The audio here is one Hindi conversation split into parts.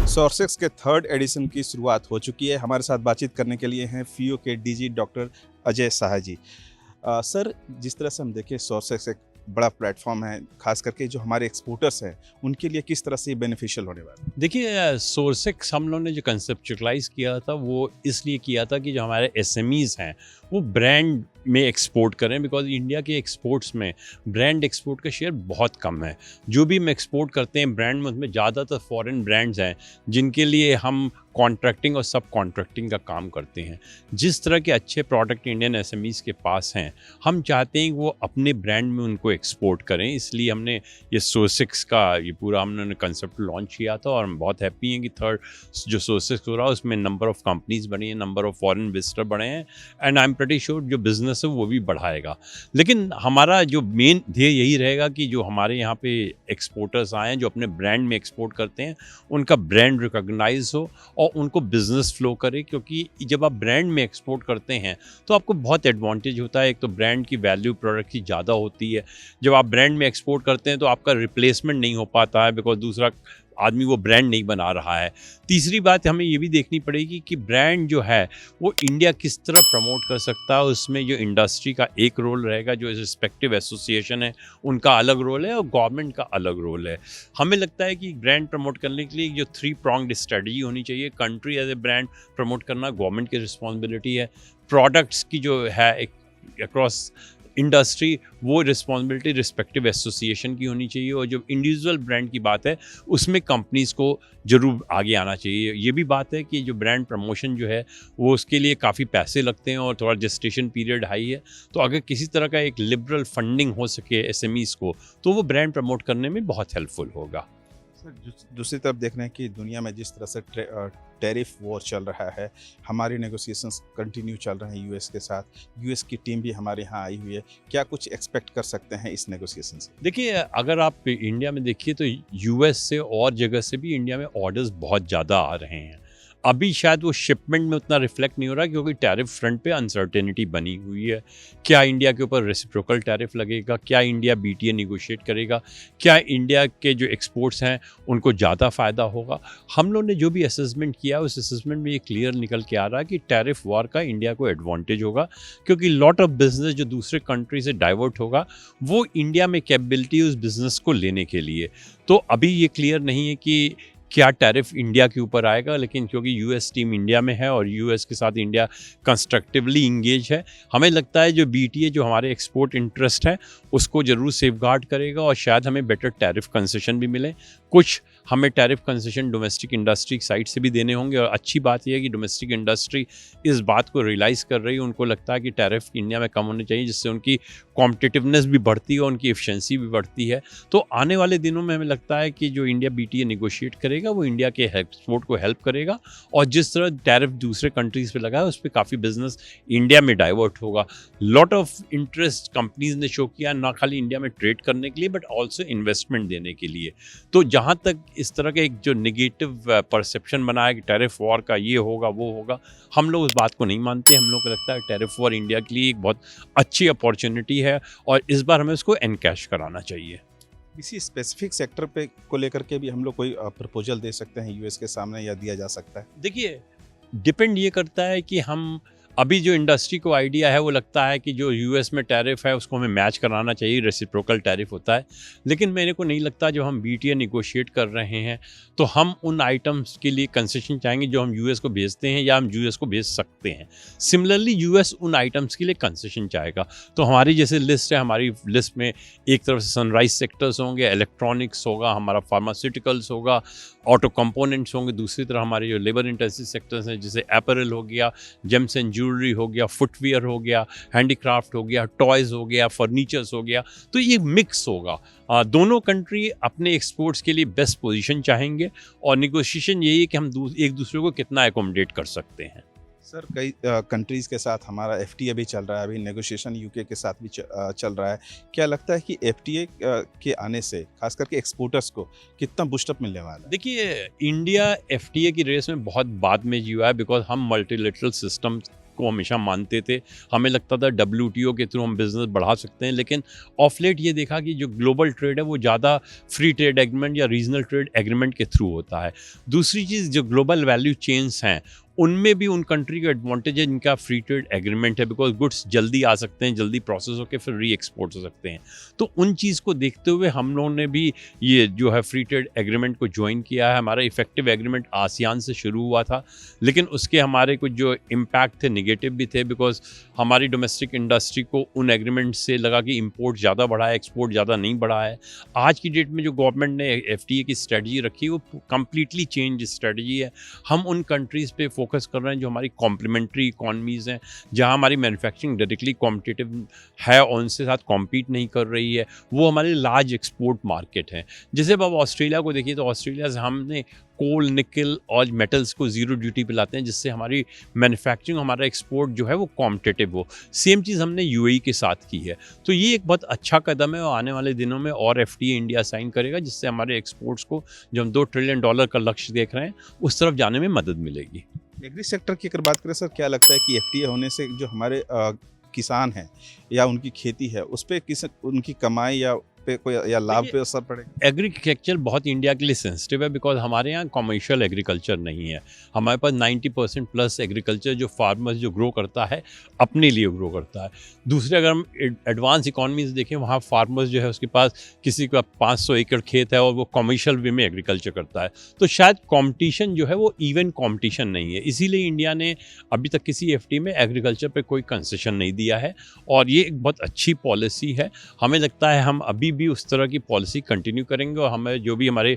सोर्सेक्स के थर्ड एडिशन की शुरुआत हो चुकी है। हमारे साथ बातचीत करने के लिए हैं FIO के डीजी डॉक्टर अजय साहा जी। सर, जिस तरह से हम देखें सोर्सेक्स एक बड़ा प्लेटफॉर्म है, खास करके जो हमारे एक्सपोर्टर्स हैं उनके लिए किस तरह से ये बेनिफिशियल होने वाला है? देखिए, सोर्सेक्स हम लोगों ने जो कंसेप्चुअलाइज़ किया था वो इसलिए किया था कि जो हमारे एसएमईज़ हैं वो ब्रांड में एक्सपोर्ट करें, बिकॉज़ इंडिया के एक्सपोर्ट्स में ब्रांड एक्सपोर्ट का शेयर बहुत कम है। जो भी हम एक्सपोर्ट करते हैं ब्रांड में, उसमें ज़्यादातर फॉरेन ब्रांड्स हैं जिनके लिए हम कॉन्ट्रैक्टिंग और सब कॉन्ट्रैक्टिंग का काम करते हैं। जिस तरह के अच्छे प्रोडक्ट इंडियन एसएमईज़ के पास हैं, हम चाहते हैं कि वो अपने ब्रांड में उनको एक्सपोर्ट करें। इसलिए हमने ये सोर्सेक्स का ये पूरा हमने कंसेप्ट लॉन्च किया था और हम बहुत हैप्पी हैं कि थर्ड जो सोर्सेक्स हो रहा है उसमें नंबर ऑफ कंपनीज बनी है, नंबर ऑफ फॉरेन विजिटर बढ़े हैं, and I am pretty sure जो बिजनेस है वो भी बढ़ाएगा। लेकिन हमारा जो मेन ध्येय यही रहेगा कि जो हमारे यहाँ पे एक्सपोर्टर्स आए हैं जो अपने ब्रांड में एक्सपोर्ट करते हैं, उनका ब्रांड रिकॉग्नाइज हो और उनको बिजनेस फ्लो करे, क्योंकि जब आप ब्रांड में एक्सपोर्ट करते हैं तो आपको बहुत एडवांटेज होता है। एक तो ब्रांड की वैल्यू प्रोडक्ट की ज़्यादा होती है। जब आप ब्रांड में एक्सपोर्ट करते हैं तो आपका रिप्लेसमेंट नहीं हो पाता है, बिकॉज दूसरा आदमी वो ब्रांड नहीं बना रहा है। तीसरी बात हमें ये भी देखनी पड़ेगी कि ब्रांड जो है वो इंडिया किस तरह प्रमोट कर सकता है। उसमें जो इंडस्ट्री का एक रोल रहेगा, जो रिस्पेक्टिव एसोसिएशन है उनका अलग रोल है और गवर्नमेंट का अलग रोल है। हमें लगता है कि ब्रांड प्रमोट करने के लिए जो 3 pronged स्ट्रेटजी होनी चाहिए। Country as a brand promote करना गवर्नमेंट की रिस्पॉन्सिबिलिटी है। प्रोडक्ट्स की जो है एक अक्रॉस इंडस्ट्री वो रिस्पॉन्सिबिलिटी रिस्पेक्टिव एसोसिएशन की होनी चाहिए। और जो इंडिविजुअल ब्रांड की बात है उसमें कंपनीज़ को ज़रूर आगे आना चाहिए। ये भी बात है कि जो ब्रांड प्रमोशन जो है वो उसके लिए काफ़ी पैसे लगते हैं और थोड़ा जेस्टेशन पीरियड हाई है। तो अगर किसी तरह का एक लिबरल फंडिंग हो सके एसएमईज़ को तो वो ब्रांड प्रमोट करने में बहुत हेल्पफुल होगा। सर, दूसरी तरफ देख रहे हैं कि दुनिया में जिस तरह से टैरिफ वॉर चल रहा है, हमारी नेगोशिएशंस कंटिन्यू चल रहे हैं यूएस के साथ। यूएस की टीम भी हमारे यहाँ आई हुई है। क्या कुछ एक्सपेक्ट कर सकते हैं इस नेगोशिएशन से? देखिए, अगर आप इंडिया में देखिए तो यूएस से और जगह से भी इंडिया में ऑर्डर्स बहुत ज़्यादा आ रहे हैं। अभी शायद वो शिपमेंट में उतना रिफ्लेक्ट नहीं हो रहा क्योंकि टैरिफ फ्रंट पे अनसर्टेनिटी बनी हुई है। क्या इंडिया के ऊपर रेसिप्रोकल टैरिफ लगेगा? क्या इंडिया बीटीए निगोशिएट करेगा? क्या इंडिया के जो एक्सपोर्ट्स हैं उनको ज़्यादा फ़ायदा होगा? हम लोग ने जो भी असेसमेंट किया उस असेसमेंट में ये क्लियर निकल के आ रहा है कि टैरिफ वॉर का इंडिया को एडवांटेज होगा, क्योंकि लॉट ऑफ बिजनेस जो दूसरे कंट्री से डाइवर्ट होगा वो इंडिया में कैपेबिलिटी उस बिज़नेस को लेने के लिए। तो अभी ये क्लियर नहीं है कि क्या टैरिफ इंडिया के ऊपर आएगा, लेकिन क्योंकि यूएस टीम इंडिया में है और यूएस के साथ इंडिया कंस्ट्रक्टिवली इंगेज है, हमें लगता है जो बीटीए जो हमारे एक्सपोर्ट इंटरेस्ट है उसको ज़रूर सेफगार्ड करेगा और शायद हमें बेटर टैरिफ कंसेशन भी मिले। कुछ हमें tariff concession domestic industry side से भी देने होंगे। और अच्छी बात यह है कि डोमेस्टिक इंडस्ट्री इस बात को रियलाइज़ कर रही है। उनको लगता है कि टैरिफ इंडिया में कम होने चाहिए, जिससे उनकी कॉम्पिटिटिवनेस भी बढ़ती है और उनकी एफिशिएंसी भी बढ़ती है। तो आने वाले दिनों में हमें लगता है कि जो इंडिया बीटीए निगोशिएट करेगा वो इंडिया के एक्सपोर्ट को हेल्प करेगा। और जिस तरह टैरिफ दूसरे कंट्रीज़ पे लगा है उस पर काफ़ी बिजनेस इंडिया में डाइवर्ट होगा। लॉट ऑफ इंटरेस्ट कंपनीज ने शो किया, ना खाली इंडिया में ट्रेड करने के लिए बट ऑल्सो इन्वेस्टमेंट देने के लिए। तो जहाँ तक इस तरह का एक जो नेगेटिव परसेप्शन बना है कि टैरिफ वॉर का ये होगा वो होगा, हम लोग उस बात को नहीं मानते। हम लोग को लगता है टैरिफ वॉर इंडिया के लिए एक बहुत अच्छी अपॉर्चुनिटी है और इस बार हमें उसको एनकैश कराना चाहिए। किसी स्पेसिफिक सेक्टर पे को लेकर के भी हम लोग कोई प्रपोजल दे सकते हैं यूएस के सामने, या दिया जा सकता है? देखिए, डिपेंड ये करता है कि हम अभी जो इंडस्ट्री को आइडिया है वो लगता है कि जो यूएस में टैरिफ है उसको हमें मैच कराना चाहिए, रेसिप्रोकल टैरिफ होता है। लेकिन मेरे को नहीं लगता जो हम बीटीए निगोशिएट कर रहे हैं तो हम उन आइटम्स के लिए कंसेशन चाहेंगे जो हम यूएस को भेजते हैं या हम यूएस को भेज सकते हैं। सिमिलरली यूएस उन आइटम्स के लिए कंसेशन चाहेगा। तो हमारी जैसे लिस्ट है, हमारी लिस्ट में एक तरफ से सनराइज सेक्टर्स होंगे, इलेक्ट्रॉनिक्स होगा, हमारा फार्मास्यूटिकल्स होगा, ऑटो कंपोनेंट्स होंगे। दूसरी तरफ हमारे जो लेबर इंटेंसिव सेक्टर्स हैं जैसे अपैरल हो गया, जेम्स एंड ज्वेलरी हो गया, फुटवियर हो गया, हैंडीक्राफ्ट हो गया, टॉयज़ हो गया, फर्नीचर्स हो गया। तो ये मिक्स होगा। दोनों कंट्री अपने एक्सपोर्ट्स के लिए बेस्ट पोजीशन चाहेंगे और निगोशिएशन यही है कि हम एक दूसरे को कितना एकोमोडेट कर सकते हैं। सर, कई कंट्रीज़ के साथ हमारा एफटीए भी चल रहा है, अभी नेगोशिएशन यूके के साथ भी चल रहा है। क्या लगता है कि एफटीए के आने से खास करके एक्सपोर्टर्स को कितना बूस्टअप मिलने वाला है? देखिए, इंडिया एफटीए की रेस में बहुत बाद में जीवा है, बिकॉज हम मल्टीलेटरल सिस्टम को हमेशा मानते थे, हमें लगता था WTO के थ्रू हम बिजनेस बढ़ा सकते हैं, लेकिन ऑफ लेट ये देखा कि जो ग्लोबल ट्रेड है वो ज़्यादा फ्री ट्रेड एग्रीमेंट या रीजनल ट्रेड एग्रीमेंट के थ्रू होता है। दूसरी चीज़, जो ग्लोबल वैल्यू चेन्स हैं उनमें भी उन कंट्री का एडवांटेज है जिनका फ्री ट्रेड एग्रीमेंट है, बिकॉज गुड्स जल्दी आ सकते हैं, जल्दी प्रोसेस होकर फिर री एक्सपोर्ट हो सकते हैं। तो उन चीज़ को देखते हुए हम लोगों ने भी ये जो है फ्री ट्रेड एग्रीमेंट को ज्वाइन किया है। हमारा इफेक्टिव एग्रीमेंट आसियान से शुरू हुआ था, लेकिन उसके हमारे कुछ जो इम्पैक्ट थे निगेटिव भी थे, बिकॉज हमारी डोमेस्टिक इंडस्ट्री को उन एग्रीमेंट से लगा कि इम्पोर्ट ज़्यादा बढ़ा है, एक्सपोर्ट ज़्यादा नहीं बढ़ा है। आज की डेट में जो गवर्नमेंट ने FTA की स्ट्रेटजी रखी वो कम्प्लीटली चेंज स्ट्रेटजी है। हम उन कंट्रीज़ पे फोकस कर रहे हैं जो हमारी कॉम्प्लीमेंट्री इकॉनमीज़ हैं, जहां हमारी मैन्युफैक्चरिंग डायरेक्टली कॉम्पिटिटिव है और उनसे साथ कॉम्पीट नहीं कर रही है। वो हमारे लार्ज एक्सपोर्ट मार्केट हैं। जैसे अब ऑस्ट्रेलिया को देखिए, तो ऑस्ट्रेलिया से हमने कोल, निकल और मेटल्स को ज़ीरो ड्यूटी पे लाते हैं, जिससे हमारी मैन्युफैक्चरिंग, हमारा एक्सपोर्ट जो है वो कॉम्पिटिटिव हो। सेम चीज़ हमने UAE के साथ की है। तो ये एक बहुत अच्छा कदम है और आने वाले दिनों में और FTA इंडिया साइन करेगा, जिससे हमारे एक्सपोर्ट्स को, जो हम $2 ट्रिलियन का लक्ष्य देख रहे हैं, उस तरफ जाने में मदद मिलेगी। एग्री सेक्टर की अगर बात करें सर, क्या लगता है कि FTA होने से जो हमारे किसान हैं या उनकी खेती है उस पे किस उनकी कमाई या पे कोई या लाभ पे असर पड़ेगा? एग्रीकल्चर बहुत इंडिया के लिए सेंसिटिव है, बिकॉज हमारे यहाँ कमर्शियल एग्रीकल्चर नहीं है। हमारे पास 90% प्लस एग्रीकल्चर जो फार्मर्स जो ग्रो करता है अपने लिए ग्रो करता है। दूसरे अगर हम एडवांस इकॉनमीज देखें, वहाँ फार्मर्स जो है उसके पास किसी का 500 एकड़ खेत है और वो कमर्शियल वे में एग्रीकल्चर करता है। तो शायद कंपटीशन जो है वो इवन कंपटीशन नहीं है, इसीलिए इंडिया ने अभी तक किसी FTA में एग्रीकल्चर पे कोई कंसेशन नहीं दिया है और ये एक बहुत अच्छी पॉलिसी है। हमें लगता है हम अभी भी उस तरह की पॉलिसी कंटिन्यू करेंगे और हमें जो भी हमारे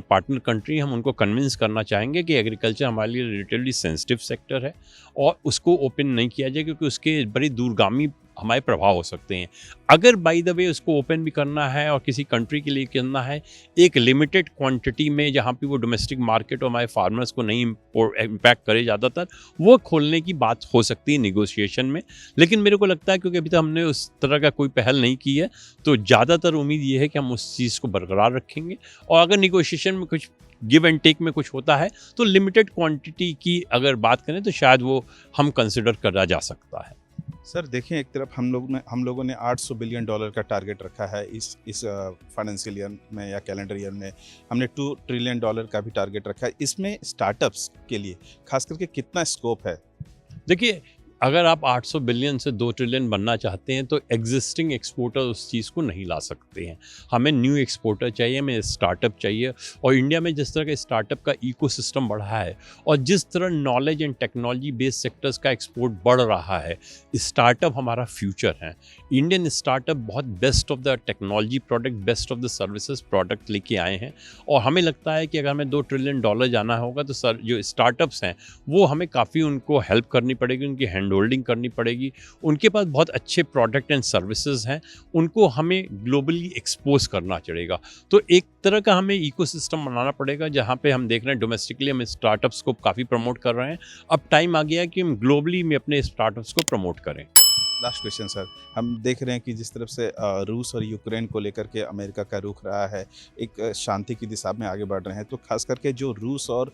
पार्टनर कंट्री, हम उनको कन्विंस करना चाहेंगे कि एग्रीकल्चर हमारे लिए रिलेटिवली सेंसिटिव सेक्टर है और उसको ओपन नहीं किया जाए, क्योंकि उसके बड़ी दूरगामी हमारे प्रभाव हो सकते हैं। अगर बाय द वे उसको ओपन भी करना है और किसी कंट्री के लिए करना है एक लिमिटेड क्वांटिटी में, जहाँ पे वो डोमेस्टिक मार्केट और हमारे फार्मर्स को नहीं इम्पैक्ट करे ज़्यादातर, वो खोलने की बात हो सकती है निगोशिएशन में। लेकिन मेरे को लगता है क्योंकि अभी तक हमने उस तरह का कोई पहल नहीं की है, तो ज़्यादातर उम्मीद ये है कि हम उस चीज़ को बरकरार रखेंगे और अगर निगोशिएशन में कुछ गिव एंड टेक में कुछ होता है तो लिमिटेड क्वांटिटी की अगर बात करें तो शायद वो हम कंसिडर करा जा सकता है। सर देखिए, एक तरफ हम लोगों ने $800 बिलियन का टारगेट रखा है इस फाइनेंशियल ईयर में या कैलेंडर ईयर में। हमने $2 ट्रिलियन का भी टारगेट रखा है। इसमें स्टार्टअप्स के लिए खास करके कितना स्कोप है? देखिए, अगर आप 800 बिलियन से 2 ट्रिलियन बनना चाहते हैं तो एग्जिस्टिंग एक्सपोर्टर उस चीज़ को नहीं ला सकते हैं। हमें न्यू एक्सपोर्टर चाहिए, हमें स्टार्टअप चाहिए। और इंडिया में जिस तरह का स्टार्टअप का इकोसिस्टम बढ़ा है और जिस तरह knowledge and technology based sectors का एक्सपोर्ट बढ़ रहा है, स्टार्टअप हमारा फ्यूचर है। इंडियन स्टार्टअप बहुत best of the technology product, best of the services product लेके आए हैं और हमें लगता है कि अगर हमें $2 ट्रिलियन जाना होगा तो सर जो स्टार्टअप्स हैं वो हमें काफ़ी उनको हेल्प करनी पड़ेगी, उनकी हैंड होल्डिंग करनी पड़ेगी। उनके पास बहुत अच्छे प्रोडक्ट एंड सर्विसेज हैं, उनको हमें ग्लोबली एक्सपोज करना पड़ेगा। तो एक तरह का हमें इकोसिस्टम बनाना पड़ेगा जहाँ पे हम देख रहे हैं डोमेस्टिकली हम स्टार्टअप्स को काफ़ी प्रमोट कर रहे हैं। अब टाइम आ गया है कि हम ग्लोबली में अपने स्टार्टअप्स को प्रमोट करें। लास्ट क्वेश्चन सर, हम देख रहे हैं कि जिस तरफ से रूस और यूक्रेन को लेकर के अमेरिका का रुख रहा है, एक शांति की दिशा में आगे बढ़ रहे हैं, तो खास करके जो रूस और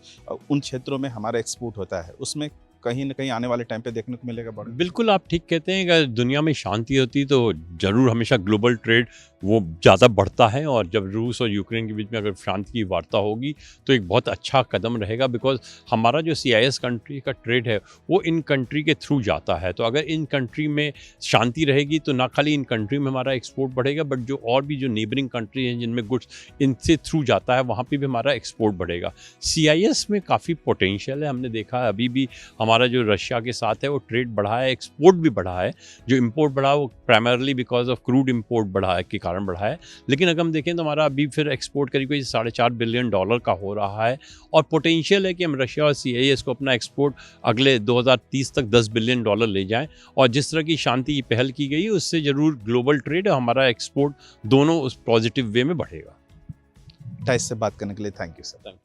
उन क्षेत्रों में हमारा एक्सपोर्ट होता है उसमें कहीं ना कहीं आने वाले टाइम पे देखने को मिलेगा बढ़। बिल्कुल, आप ठीक कहते हैं। अगर दुनिया में शांति होती तो ज़रूर हमेशा ग्लोबल ट्रेड वो ज़्यादा बढ़ता है और जब रूस और यूक्रेन के बीच में अगर शांति की वार्ता होगी तो एक बहुत अच्छा कदम रहेगा, बिकॉज हमारा जो CIS कंट्री का ट्रेड है वो इन कंट्री के थ्रू जाता है। तो अगर इन कंट्री में शांति रहेगी तो ना खाली इन कंट्री में हमारा एक्सपोर्ट बढ़ेगा, बट जो और भी जो नेबरिंग कंट्री हैं जिनमें गुड्स इनसे थ्रू जाता है वहाँ पर भी हमारा एक्सपोर्ट बढ़ेगा। CIS में काफ़ी पोटेंशियल है। हमने देखा है अभी भी हमारा जो रशिया के साथ है वो ट्रेड बढ़ा है, एक्सपोर्ट भी बढ़ा है। जो इंपोर्ट बढ़ा वो primarily because of crude import बढ़ा है के कारण बढ़ा है, लेकिन अगर हम देखें तो हमारा अभी फिर एक्सपोर्ट करीब कोई $4.5 बिलियन का हो रहा है और पोटेंशियल है कि हम रशिया और CIS को अपना एक्सपोर्ट अगले 2030 तक $10 बिलियन ले जाएं। और जिस तरह की शांति की पहल की गई है उससे ज़रूर ग्लोबल ट्रेड और हमारा एक्सपोर्ट दोनों उस पॉजिटिव वे में बढ़ेगा। इस से बात करने के लिए थैंक यू सर।